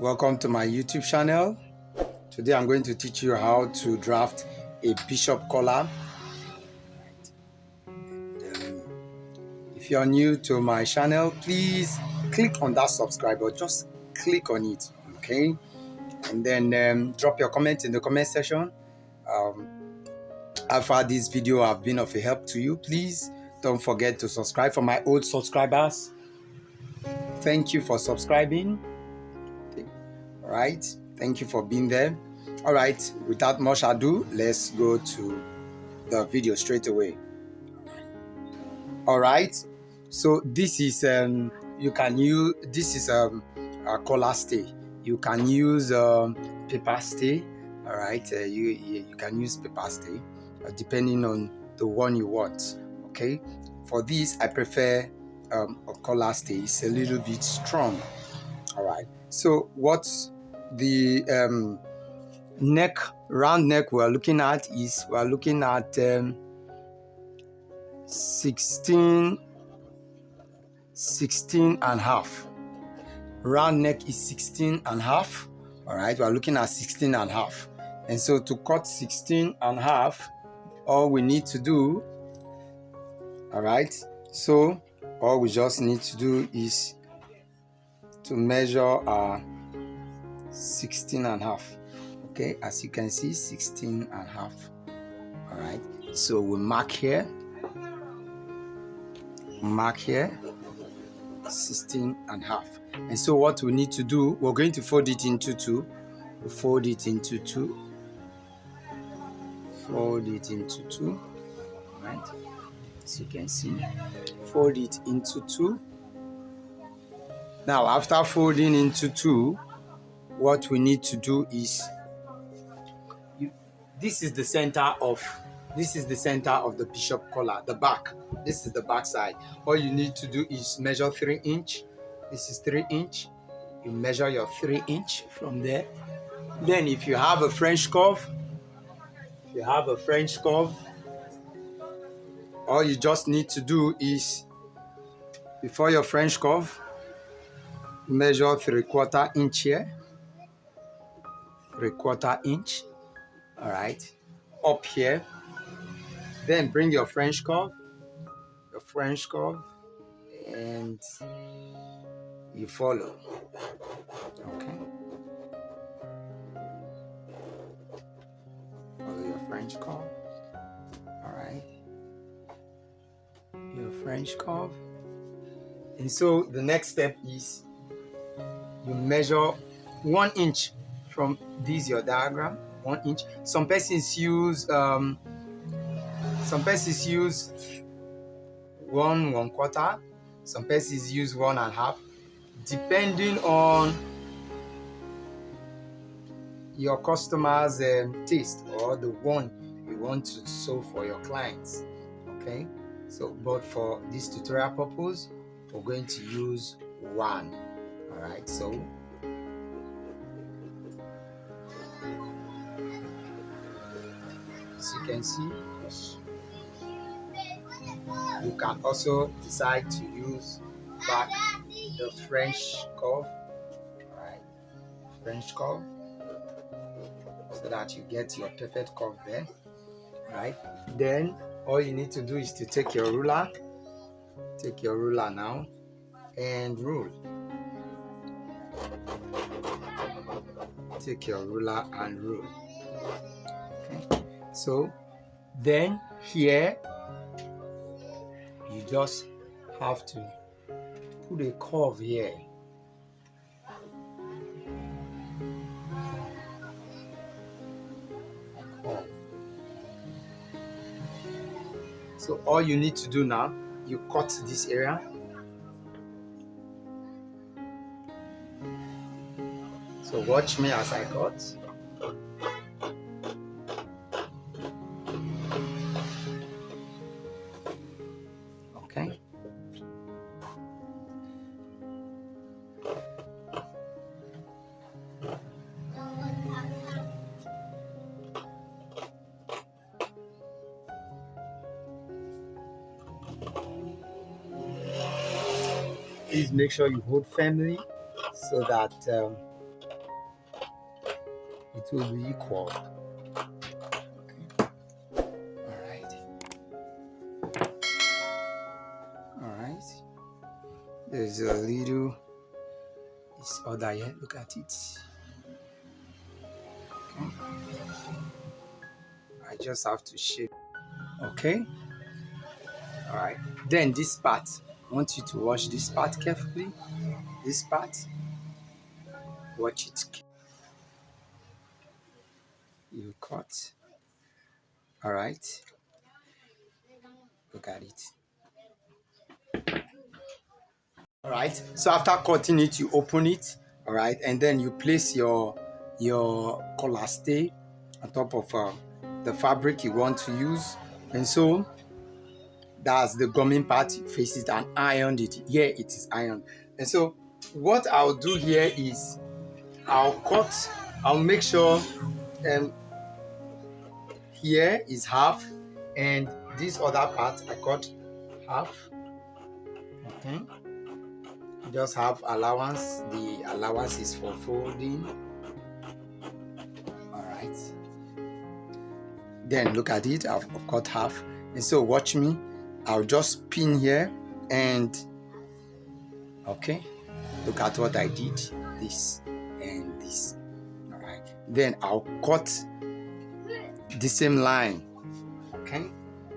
Welcome to my YouTube channel. Today I'm going to teach you how to draft a bishop collar. If you're new to my channel, please click on that subscribe button. Just click on it, okay? And then drop your comment in the comment section. How far this video have been of a help to you, please don't forget to subscribe. For my old subscribers, thank you for subscribing. All right, thank you for being there. All right, without much ado, let's go to the video straight away. All right, so this is you can use this is a collar stay. You can use paper stay. All right, you can use paper stay depending on the one you want. Okay, for this I prefer a collar stay. It's a little bit strong. All right, so what's the neck, round neck we're looking at is 16 and a half. Round neck is 16 and a half. All right, we're looking at 16 and a half. And so to cut 16 and a half, all we need to do, all right, so all we just need to do is to measure 16 and a half. Okay, as you can see, 16 and a half. All right, so we mark here, 16 and a half. And so what we need to do, we're going to fold it into two. We'll fold it into two. Fold it into two. All right, as you can see, fold it into two. Now, after folding into two, what we need to do is, this is the center of the bishop collar, the back. This is the back side. All you need to do is measure 3 inch. This is 3 inch. You measure your 3 inch from there. Then if you have a French curve, all you just need to do is, before your French curve, measure 3/4 inch here. 3/4 inch. All right, up here. Then bring your French curve, and you follow. Okay, follow your French curve. All right, your French curve. And so the next step is you measure 1 inch from this, your diagram. 1 inch. Some persons use 1/4. Some persons use 1.5, depending on your customer's taste or the one you want to sew for your clients. Okay, so but for this tutorial purpose, we're going to use 1. All right, so as you can see, you can also decide to use back the French curve. All right, French curve, so that you get your perfect curve there. All right, then all you need to do is to take your ruler. Take your ruler now and rule. Take your ruler and rule. Okay, so then here you just have to put a curve here. So all you need to do now, you cut this area. So watch me as I cut. Okay. Please make sure you hold firmly so that it will be equal. Okay. All right. There's a little this other here. Look at it. Okay. I just have to shape. Okay. All right. Then this part. I want you to watch this part carefully. This part. Watch it. You cut. All right. Look at it. All right. So after cutting it, you open it. All right, and then you place your collar stay on top of the fabric you want to use, and so that's the gumming part. You face it and ironed it. Here it is ironed, and so what I'll do here is I'll make sure here is half, and this other part I cut half. Okay. Just have allowance. The allowance is for folding. All right. Then look at it. I've cut half, and so watch me. I'll just pin here, and okay. Look at what I did. This and this. All right. Then I'll cut the same line. Okay.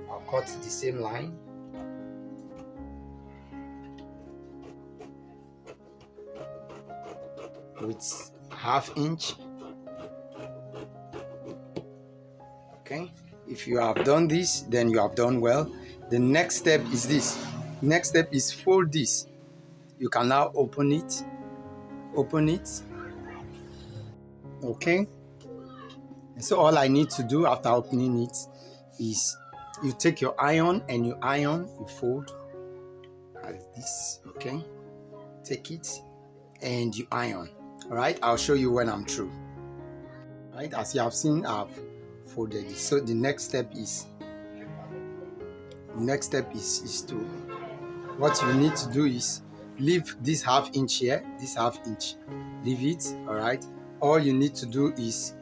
I'll cut the same line. With ½ inch. Okay, if you have done this, then you have done well. The next step is this. Next step is fold this. You can now open it. Okay, and so all I need to do after opening it is you take your iron and you fold as this. Okay, take it and you iron. All right, I'll show you when I'm through. All right, as you have seen, I've folded it. So the next step is to, what you need to do is leave this ½ inch here, this ½ inch, leave it. All right, all you need to do is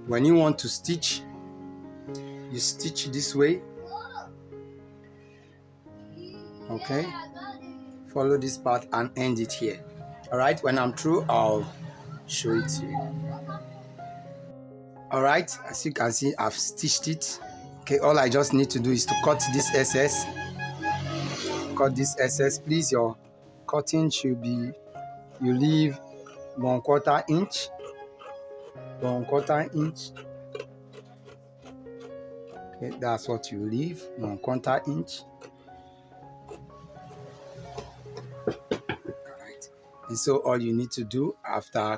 when you want to stitch, you stitch this way. Okay, follow this part and end it here. All right, when I'm through, I'll show it to you. All right, as you can see, I've stitched it. Okay, all I just need to do is to cut this excess. Cut this excess, please. Your cutting should be, you leave 1/4 inch. 1/4 inch. Okay, that's what you leave, 1/4 inch. And so all you need to do after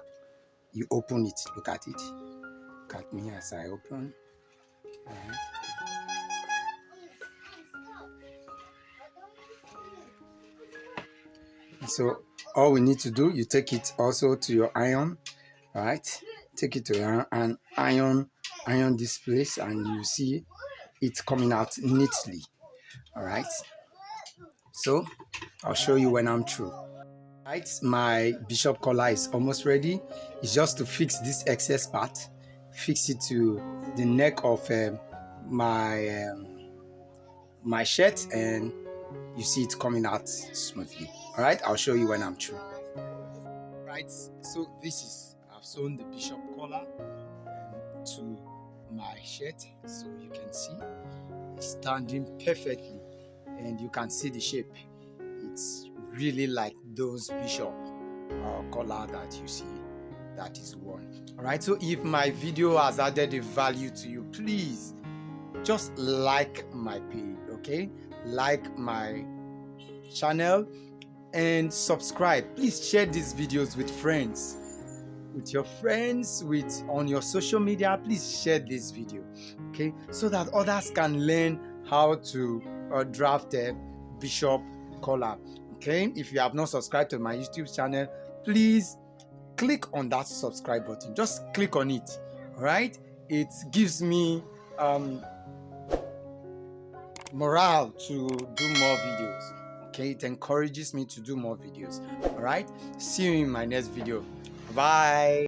you open it, look at it. Look at me as I open. All right. And so all we need to do, you take it also to your iron. All right. Take it to your iron and iron this place, and you see it coming out neatly. All right. So I'll show you when I'm through. Right, my bishop collar is almost ready. It's just to fix this excess part, fix it to the neck of my shirt, and you see it coming out smoothly. All right, I'll show you when I'm through. Right, so I've sewn the bishop collar to my shirt, so you can see it's standing perfectly, and you can see the shape. It's really like those bishop collar that you see that is worn. All right, so if my video has added a value to you, please just like my page. Okay, like my channel and subscribe. Please share these videos with friends, on your social media. Please share this video, okay, so that others can learn how to draft a bishop collar. Okay, if you have not subscribed to my YouTube channel, please click on that subscribe button. Just click on it. All right, it gives me morale to do more videos. Okay, it encourages me to do more videos. All right, see you in my next video. Bye.